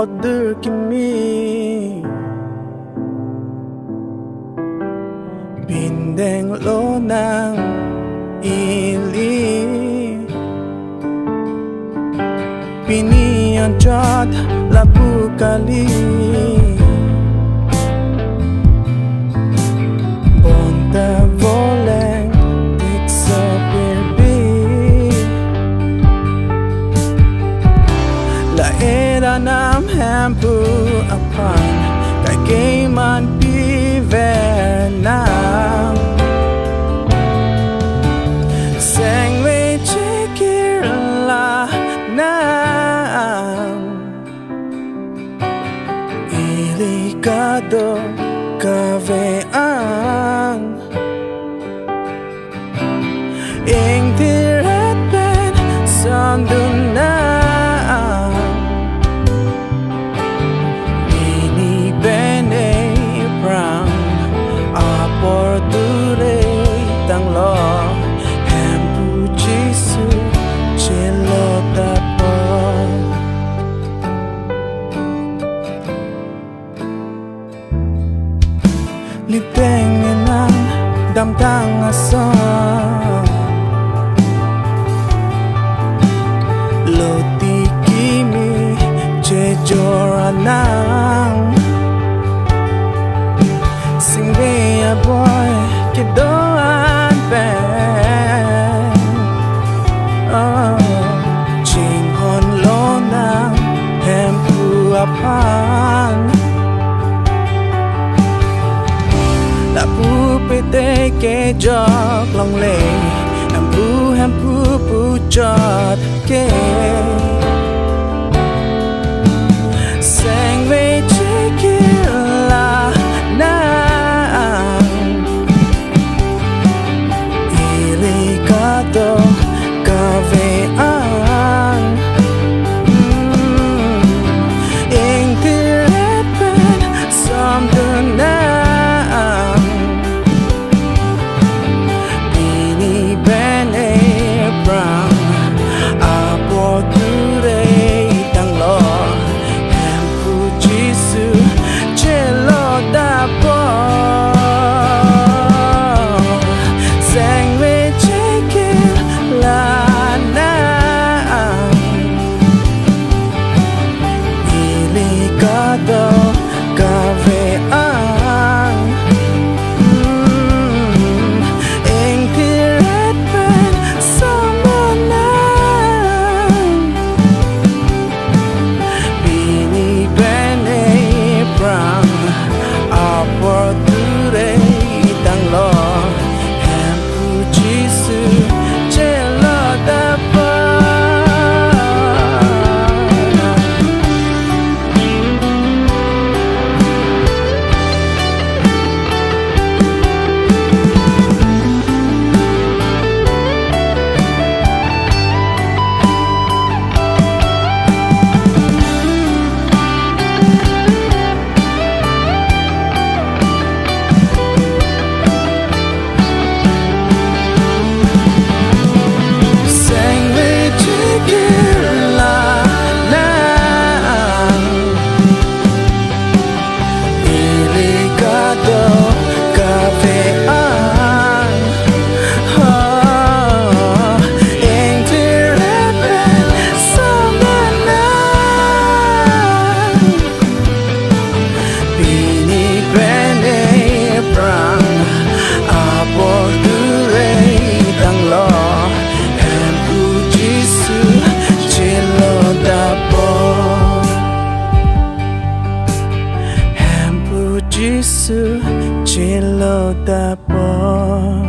Odur kimi Bindeng lo ng ili Piniyan jod labu kali Bonta voleng tik sa pirbi La era nam hampu apan Kay gayman piver nam Seng we chikir la nam Iligado kavean Ing tiret pen sandunan Ini bene prang Apor dure tang lo Hempu jisu chilo tapon Litengin ang damdang ason Loti kimi jejoranang Singwe a boy kidoan pen Jinghon lo nang hempu apan Lapu pete ke jok long le Hempu pu jot ke Seng we chikir la nang Iligado kavean Ing tiret pen samdunan Jisu chilo dapo